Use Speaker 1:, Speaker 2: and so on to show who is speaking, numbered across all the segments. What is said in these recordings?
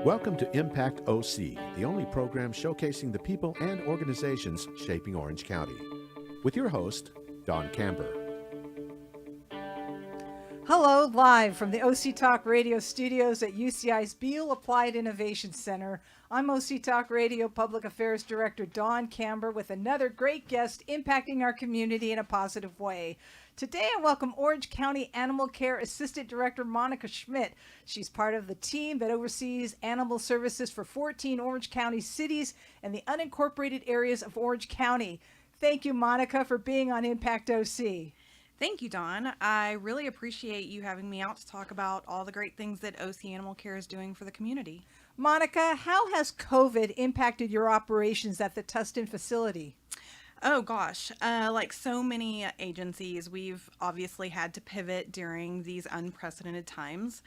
Speaker 1: Welcome to Impact OC, the only program showcasing the people and organizations shaping Orange County. With your host, Don Camber.
Speaker 2: Hello, live from the OC Talk Radio studios at UCI's Beal Applied Innovation Center. I'm OC Talk Radio Public Affairs Director Don Camber with another great guest impacting our community in a positive way. Today I welcome Orange County Animal Care Assistant Director Monica Schmidt. She's part of the team that oversees animal services for 14 Orange County cities and the unincorporated areas of Orange County. Thank you, Monica, for being on Impact OC.
Speaker 3: Thank you, Dawn. I really appreciate you having me out to talk about all the great things that OC Animal Care is doing for the community.
Speaker 2: Monica, how has COVID impacted your operations at the Tustin facility?
Speaker 3: Oh gosh, like so many agencies, we've obviously had to pivot during these unprecedented times.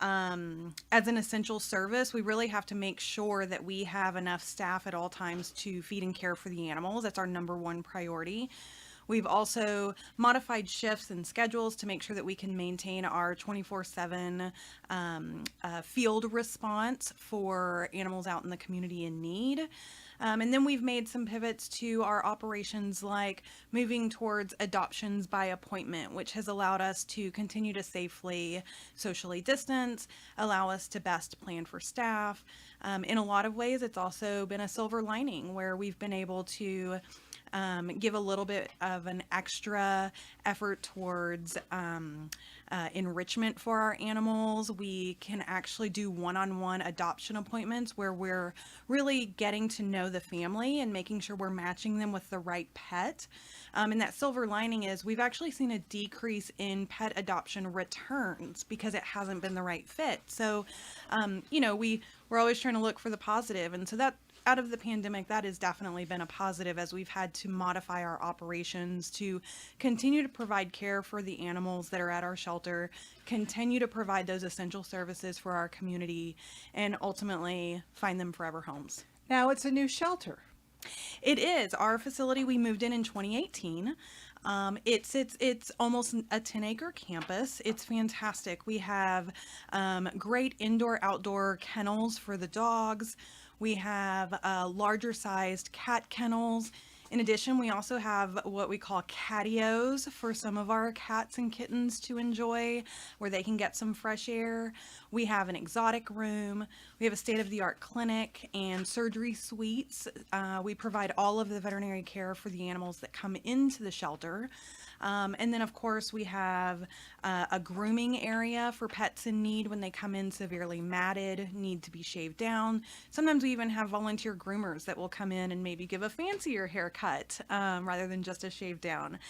Speaker 3: As an essential service, we really have to make sure that we have enough staff at all times to feed and care for the animals. That's our number one priority. We've also modified shifts and schedules to make sure that we can maintain our 24/7 field response for animals out in the community in need. And then we've made some pivots to our operations, like moving towards adoptions by appointment, which has allowed us to continue to safely socially distance, allow us to best plan for staff. In a lot of ways, it's also been a silver lining where we've been able to give a little bit of an extra effort towards enrichment for our animals. We can actually do one-on-one adoption appointments where we're really getting to know the family and making sure we're matching them with the right pet. And that silver lining is we've actually seen a decrease in pet adoption returns because it hasn't been the right fit. So, we're always trying to look for the positive. And so that out of the pandemic, that has definitely been a positive as we've had to modify our operations to continue to provide care for the animals that are at our shelter, continue to provide those essential services for our community, and ultimately find them forever homes.
Speaker 2: Now it's a new shelter.
Speaker 3: It is. Our facility, we moved in 2018. It's almost a 10-acre campus. It's fantastic. We have great indoor-outdoor kennels for the dogs. We have larger sized cat kennels. In addition, we also have what we call catios for some of our cats and kittens to enjoy, where they can get some fresh air. We have an exotic room. We have a state-of-the-art clinic and surgery suites. We provide all of the veterinary care for the animals that come into the shelter. And then, of course, we have a grooming area for pets in need when they come in severely matted, need to be shaved down. Sometimes we even have volunteer groomers that will come in and maybe give a fancier haircut rather than just a shave down.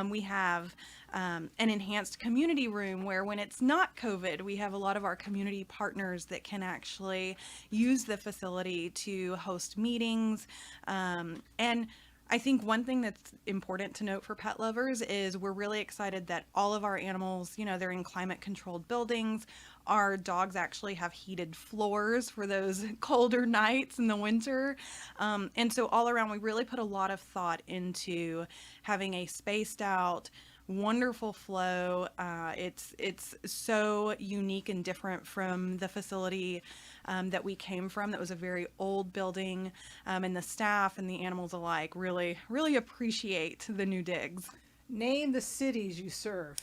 Speaker 3: We have an enhanced community room where when it's not COVID, we have a lot of our community partners that can actually use the facility to host meetings. And I think one thing that's important to note for pet lovers is we're really excited that all of our animals, they're in climate controlled buildings. Our dogs actually have heated floors for those colder nights in the winter. And so all around, we really put a lot of thought into having a spaced out, wonderful flow. It's so unique and different from the facility that we came from. That was a very old building, and the staff and the animals alike really appreciate the new digs.
Speaker 2: Name the cities you serve.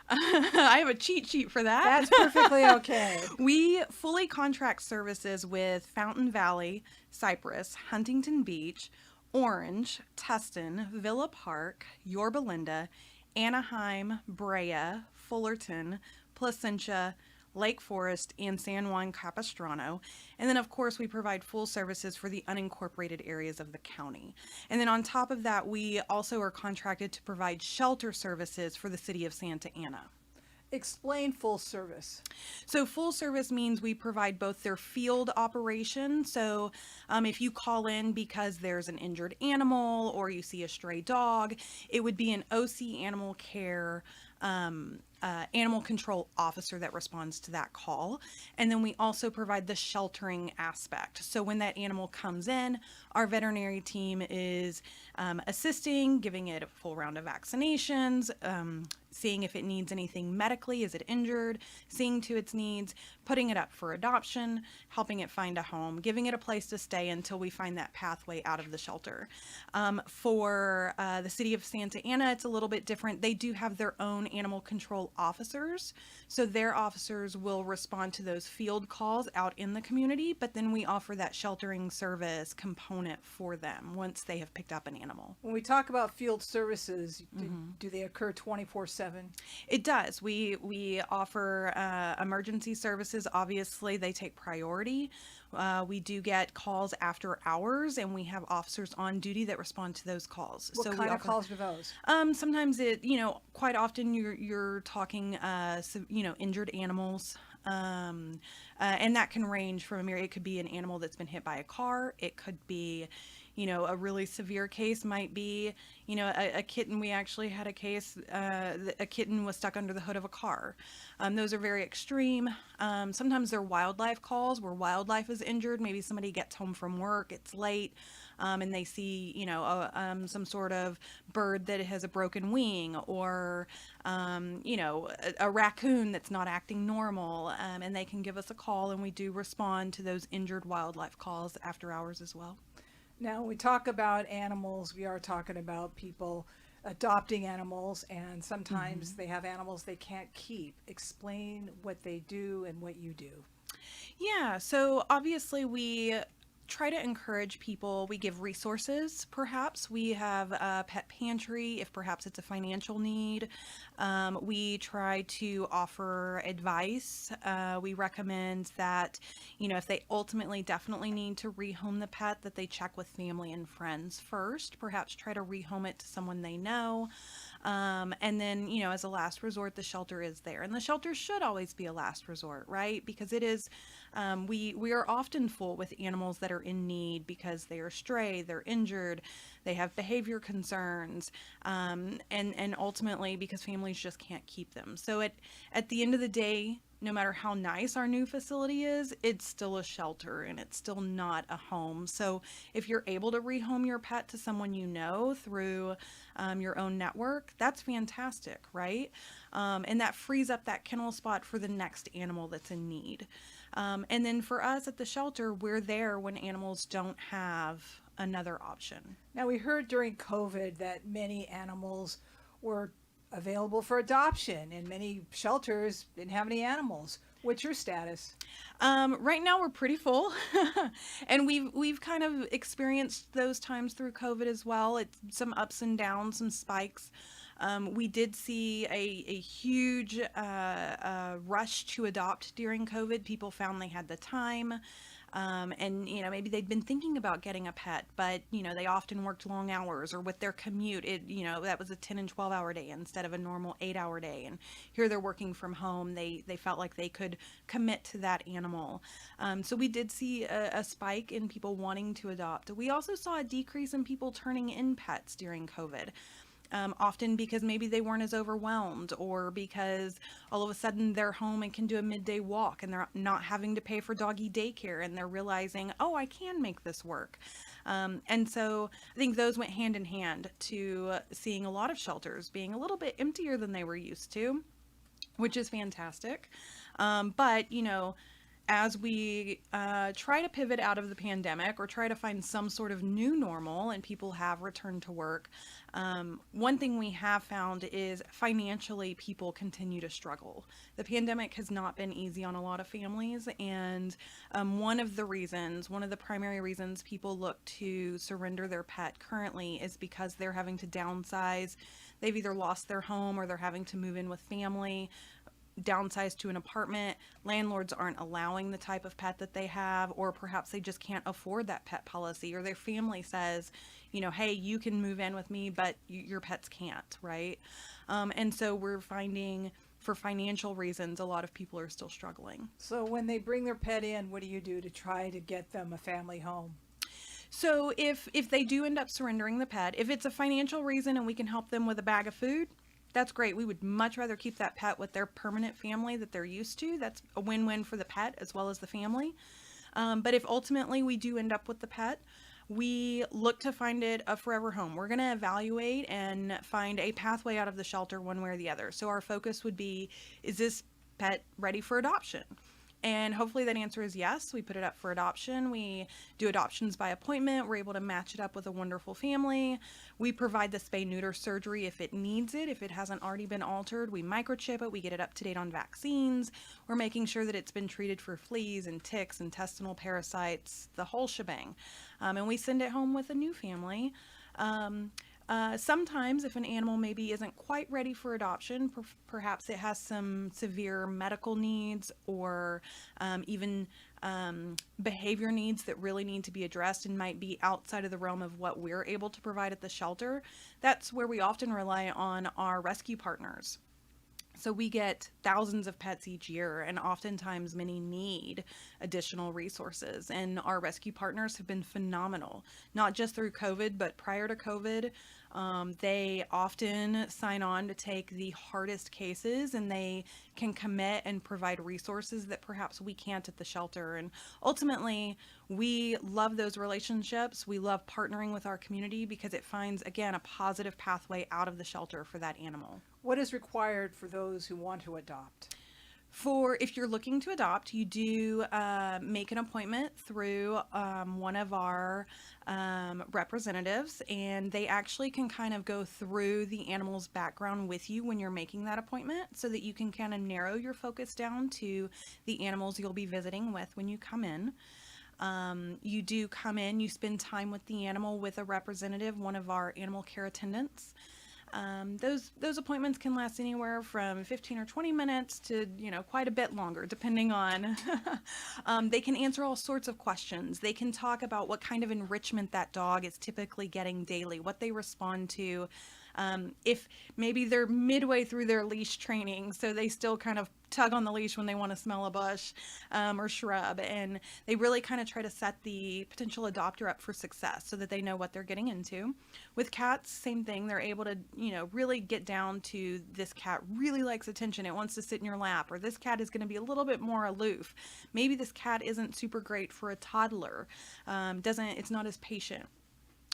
Speaker 3: I have a cheat sheet for that.
Speaker 2: That's perfectly okay.
Speaker 3: We fully contract services with Fountain Valley, Cypress, Huntington Beach, Orange, Tustin, Villa Park, Yorba Linda, Anaheim, Brea, Fullerton, Placentia, Lake Forest, and San Juan Capistrano. And then, of course, we provide full services for the unincorporated areas of the county. And then on top of that, we also are contracted to provide shelter services for the city of Santa Ana.
Speaker 2: Explain full service.
Speaker 3: So full service means we provide both their field operation. So if you call in because there's an injured animal or you see a stray dog, it would be an OC Animal Care animal control officer that responds to that call. And then we also provide the sheltering aspect. So when that animal comes in, our veterinary team is assisting, giving it a full round of vaccinations, seeing if it needs anything medically, is it injured, seeing to its needs, putting it up for adoption, helping it find a home, giving it a place to stay until we find that pathway out of the shelter. For the city of Santa Ana, it's a little bit different. They do have their own animal control officers, so their officers will respond to those field calls out in the community, but then we offer that sheltering service component for them once they have picked up an animal.
Speaker 2: When we talk about field services, do they occur 24/7?
Speaker 3: It does. We offer emergency services. Obviously, they take priority. We do get calls after hours, and we have officers on duty that respond to those calls.
Speaker 2: What kind of calls are those?
Speaker 3: Sometimes quite often you're talking, injured animals. And that can range from it could be an animal that's been hit by a car. It could be, a really severe case might be, a kitten. We actually had a case, a kitten was stuck under the hood of a car. Those are very extreme. Sometimes they're wildlife calls where wildlife is injured. Maybe somebody gets home from work, it's late, and they see, some sort of bird that has a broken wing, or, a raccoon that's not acting normal, and they can give us a call, and we do respond to those injured wildlife calls after hours as well.
Speaker 2: Now, when we talk about animals, we are talking about people adopting animals, and sometimes they have animals they can't keep. Explain what they do and what you do.
Speaker 3: Yeah, so obviously we try to encourage people. We give resources, perhaps. We have a pet pantry if perhaps it's a financial need. We try to offer advice. We recommend that, if they ultimately definitely need to rehome the pet, that they check with family and friends first. Perhaps try to rehome it to someone they know. And then, as a last resort, the shelter is there. And the shelter should always be a last resort, right? Because it is, we are often full with animals that are in need because they are stray, they're injured, they have behavior concerns, and ultimately because families just can't keep them. So at the end of the day, no matter how nice our new facility is, it's still a shelter and it's still not a home. So if you're able to rehome your pet to someone through your own network, that's fantastic, right? And that frees up that kennel spot for the next animal that's in need. And then for us at the shelter, we're there when animals don't have another option.
Speaker 2: Now, we heard during COVID that many animals were available for adoption, and many shelters didn't have any animals. What's your status?
Speaker 3: Right now we're pretty full, and we've kind of experienced those times through COVID as well. It's some ups and downs, some spikes. We did see a huge rush to adopt during COVID. People found they had the time. And maybe they'd been thinking about getting a pet, but they often worked long hours, or with their commute, that was a 10 and 12 hour day instead of a normal 8-hour day. And here they're working from home. They felt like they could commit to that animal. So we did see a spike in people wanting to adopt. We also saw a decrease in people turning in pets during COVID. Often because maybe they weren't as overwhelmed, or because all of a sudden they're home and can do a midday walk and they're not having to pay for doggy daycare, and they're realizing, oh, I can make this work. And so I think those went hand in hand to seeing a lot of shelters being a little bit emptier than they were used to, which is fantastic. But as we try to pivot out of the pandemic, or try to find some sort of new normal, and people have returned to work, one thing we have found is financially people continue to struggle. The pandemic has not been easy on a lot of families, and one of the primary reasons people look to surrender their pet currently is because they're having to downsize. They've either lost their home, or they're having to move in with family, downsize to an apartment. Landlords aren't allowing the type of pet that they have, or perhaps they just can't afford that pet policy, or their family says, hey, you can move in with me, but your pets can't, right? And so we're finding, for financial reasons, a lot of people are still struggling.
Speaker 2: So when they bring their pet in, what do you do to try to get them a family home?
Speaker 3: So if they do end up surrendering the pet, if it's a financial reason and we can help them with a bag of food, that's great. We would much rather keep that pet with their permanent family that they're used to. That's a win-win for the pet as well as the family. But if ultimately we do end up with the pet, we look to find it a forever home. We're going to evaluate and find a pathway out of the shelter one way or the other. So our focus would be, is this pet ready for adoption? And hopefully that answer is yes. We put it up for adoption. We do adoptions by appointment. We're able to match it up with a wonderful family. We provide the spay-neuter surgery if it needs it. If it hasn't already been altered, we microchip it. We get it up to date on vaccines. We're making sure that it's been treated for fleas and ticks, intestinal parasites, the whole shebang. And we send it home with a new family. Sometimes if an animal maybe isn't quite ready for adoption, perhaps it has some severe medical needs or even behavior needs that really need to be addressed and might be outside of the realm of what we're able to provide at the shelter, that's where we often rely on our rescue partners. So we get thousands of pets each year, and oftentimes many need additional resources. And our rescue partners have been phenomenal, not just through COVID, but prior to COVID. They often sign on to take the hardest cases, and they can commit and provide resources that perhaps we can't at the shelter. And ultimately, we love those relationships. We love partnering with our community because it finds, again, a positive pathway out of the shelter for that animal.
Speaker 2: What is required for those who want to adopt?
Speaker 3: If you're looking to adopt, you do make an appointment through one of our representatives, and they actually can kind of go through the animal's background with you when you're making that appointment so that you can kind of narrow your focus down to the animals you'll be visiting with when you come in. You do come in, you spend time with the animal with a representative, one of our animal care attendants. Those appointments can last anywhere from 15 or 20 minutes to, quite a bit longer, depending on, they can answer all sorts of questions. They can talk about what kind of enrichment that dog is typically getting daily, what they respond to. If maybe they're midway through their leash training, so they still kind of tug on the leash when they want to smell a bush or shrub, and they really kind of try to set the potential adopter up for success so that they know what they're getting into. With cats, same thing. They're able to, really get down to, this cat really likes attention. It wants to sit in your lap, or this cat is going to be a little bit more aloof. Maybe this cat isn't super great for a toddler. It's not as patient.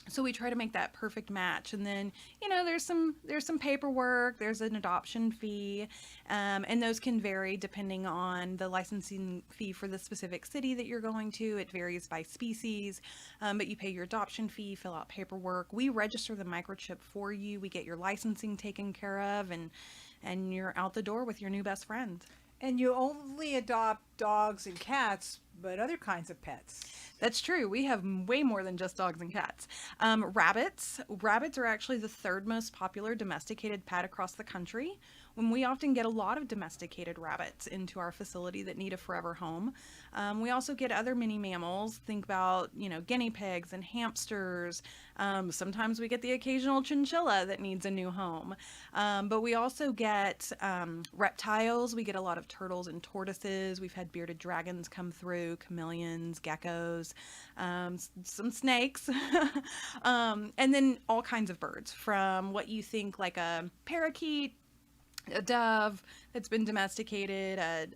Speaker 3: So we try to make that perfect match. And then, there's some paperwork, there's an adoption fee, and those can vary depending on the licensing fee for the specific city that you're going to. It varies by species, but you pay your adoption fee, fill out paperwork. We register the microchip for you. We get your licensing taken care of, and you're out the door with your new best friend.
Speaker 2: And you only adopt dogs and cats, but other kinds of pets.
Speaker 3: That's true. We have way more than just dogs and cats. Rabbits are actually the third most popular domesticated pet across the country. When we often get a lot of domesticated rabbits into our facility that need a forever home. We also get other mini mammals. Think about, guinea pigs and hamsters. Sometimes we get the occasional chinchilla that needs a new home. But we also get reptiles. We get a lot of turtles and tortoises. We've had bearded dragons come through, chameleons, geckos, some snakes, and then all kinds of birds, from what you think like a parakeet, a dove that's been domesticated,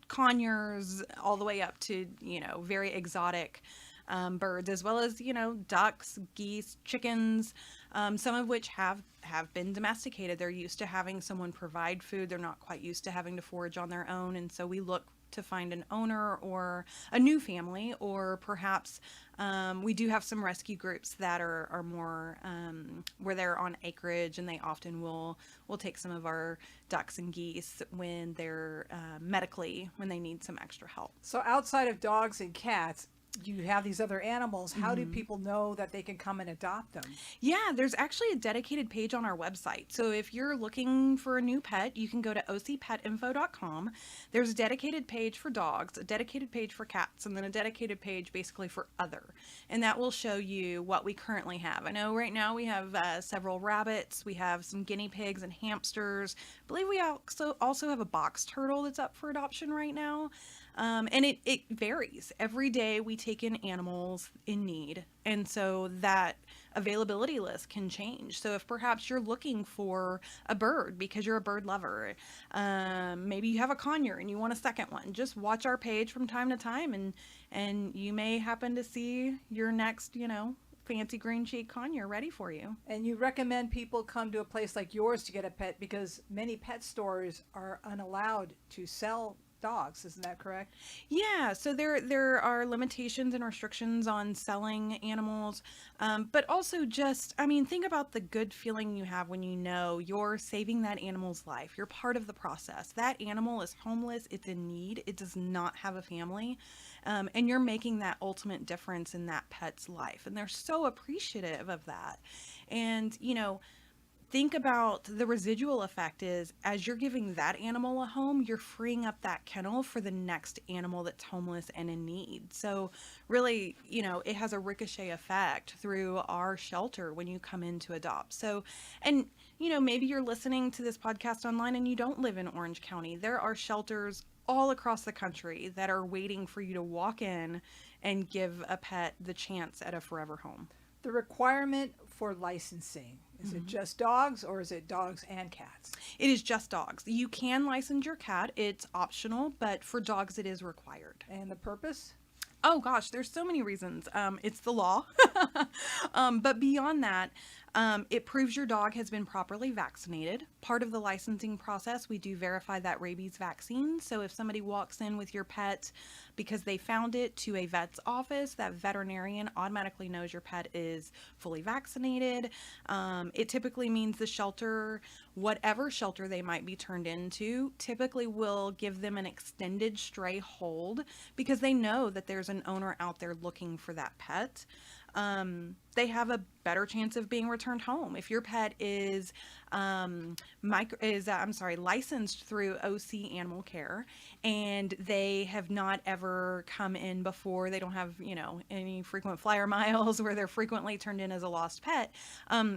Speaker 3: conures, all the way up to, very exotic birds, as well as, ducks, geese, chickens, some of which have been domesticated. They're used to having someone provide food. They're not quite used to having to forage on their own. And so we look to find an owner or a new family, or perhaps we do have some rescue groups that are more where they're on acreage, and they often will take some of our ducks and geese when they're when they need some extra help.
Speaker 2: So outside of dogs and cats, you have these other animals. How do people know that they can come and adopt them?
Speaker 3: Yeah, there's actually a dedicated page on our website. So if you're looking for a new pet, you can go to ocpetinfo.com. There's a dedicated page for dogs, a dedicated page for cats, and then a dedicated page basically for other. And that will show you what we currently have. I know right now we have several rabbits. We have some guinea pigs and hamsters. I believe we also have a box turtle that's up for adoption right now. And it varies. Every day we take in animals in need. And so that availability list can change. So if perhaps you're looking for a bird because you're a bird lover, maybe you have a conure and you want a second one, just watch our page from time to time, and you may happen to see your next, fancy green cheek conure ready for you.
Speaker 2: And you recommend people come to a place like yours to get a pet because many pet stores are unallowed to sell dogs. Isn't that correct?
Speaker 3: Yeah, so there are limitations and restrictions on selling animals, but also just, I mean, think about the good feeling you have when you know you're saving that animal's life. You're part of the process. That animal is homeless, it's in need, it does not have a family, and you're making that ultimate difference in that pet's life. And they're so appreciative of that. And, think about the residual effect is as you're giving that animal a home, you're freeing up that kennel for the next animal that's homeless and in need. So really, it has a ricochet effect through our shelter when you come in to adopt. So, and maybe you're listening to this podcast online and you don't live in Orange County. There are shelters all across the country that are waiting for you to walk in and give a pet the chance at a forever home.
Speaker 2: The requirement for licensing, is it just dogs or is it dogs and cats?
Speaker 3: It is just dogs. You can license your cat. It's optional, but for dogs it is required.
Speaker 2: And the purpose?
Speaker 3: Oh gosh, there's so many reasons. It's the law. But beyond that, it proves your dog has been properly vaccinated. Part of the licensing process, we do verify that rabies vaccine. So if somebody walks in with your pet because they found it to a vet's office, that veterinarian automatically knows your pet is fully vaccinated. It typically means the shelter, whatever shelter they might be turned into, typically will give them an extended stray hold because they know that there's an owner out there looking for that pet. They have a better chance of being returned home. If your pet is licensed through OC Animal Care and they have not ever come in before, they don't have, any frequent flyer miles where they're frequently turned in as a lost pet,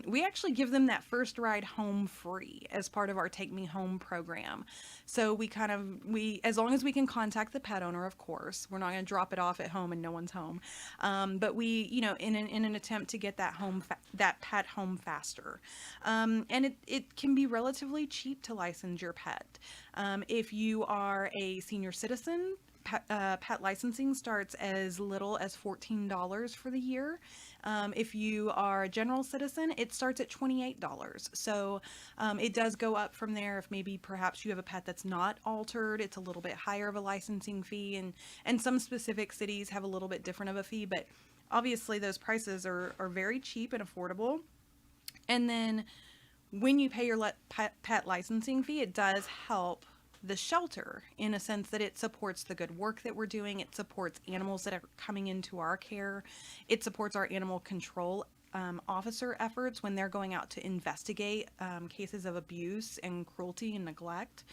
Speaker 3: we actually give them that first ride home free as part of our Take Me Home program. So we as long as we can contact the pet owner, of course, we're not going to drop it off at home and no one's home. But we, in an attempt to get that that pet home faster. And it can be relatively cheap to license your pet. If you are a senior citizen, pet licensing starts as little as $14 for the year. If you are a general citizen, it starts at $28. So it does go up from there. If maybe perhaps you have a pet that's not altered, it's a little bit higher of a licensing fee. And some specific cities have a little bit different of a fee, but obviously those prices are very cheap and affordable. And then when you pay your pet licensing fee, it does help the shelter in a sense that it supports the good work that we're doing. It supports animals that are coming into our care. It supports our animal control officer efforts when they're going out to investigate cases of abuse and cruelty and neglect.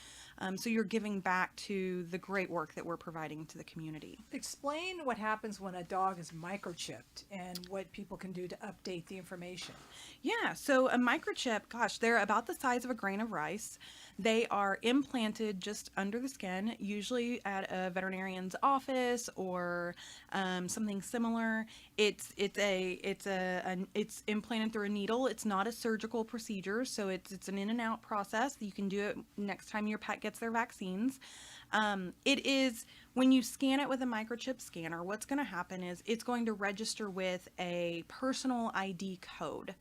Speaker 3: So you're giving back to the great work that we're providing to the community.
Speaker 2: Explain what happens when a dog is microchipped and what people can do to update the information.
Speaker 3: Yeah, so a microchip, gosh, they're about the size of a grain of rice. They are implanted just under the skin, usually at a veterinarian's office or something similar. It's implanted through a needle. It's not a surgical procedure, so it's an in and out process. You can do it next time your pet gets their vaccines. It is, when you scan it with a microchip scanner, what's going to happen is it's going to register with a personal ID code.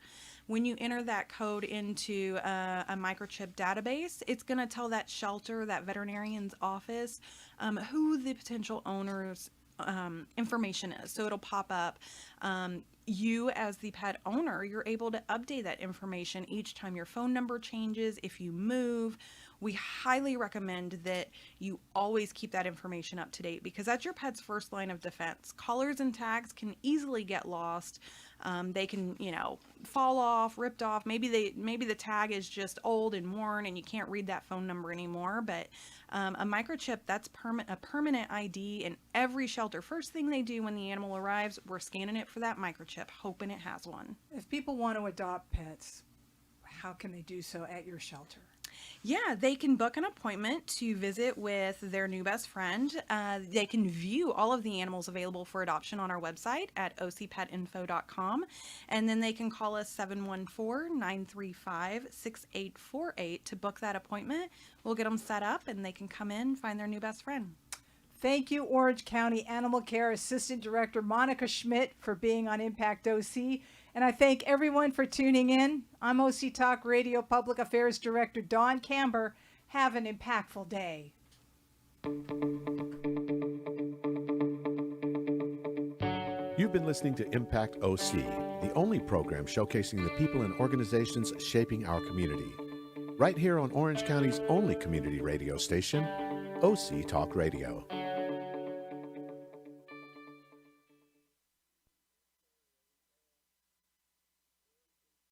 Speaker 3: When you enter that code into a microchip database, it's going to tell that shelter, that veterinarian's office, who the potential owner's information is. So it'll pop up. You as the pet owner, you're able to update that information each time your phone number changes. If you move, we highly recommend that you always keep that information up to date because that's your pet's first line of defense. Collars and tags can easily get lost. They can, fall off, ripped off. Maybe the tag is just old and worn and you can't read that phone number anymore. But a microchip, that's a permanent ID in every shelter. First thing they do when the animal arrives, we're scanning it for that microchip, hoping it has one.
Speaker 2: If people want to adopt pets, how can they do so at your shelter?
Speaker 3: Yeah, they can book an appointment to visit with their new best friend. They can view all of the animals available for adoption on our website at ocpetinfo.com. And then they can call us 714-935-6848 to book that appointment. We'll get them set up and they can come in and find their new best friend.
Speaker 2: Thank you, Orange County Animal Care Assistant Director Monica Schmidt, for being on Impact OC. And I thank everyone for tuning in. I'm OC Talk Radio Public Affairs Director Dawn Camber. Have an impactful day.
Speaker 1: You've been listening to Impact OC, the only program showcasing the people and organizations shaping our community. Right here on Orange County's only community radio station, OC Talk Radio.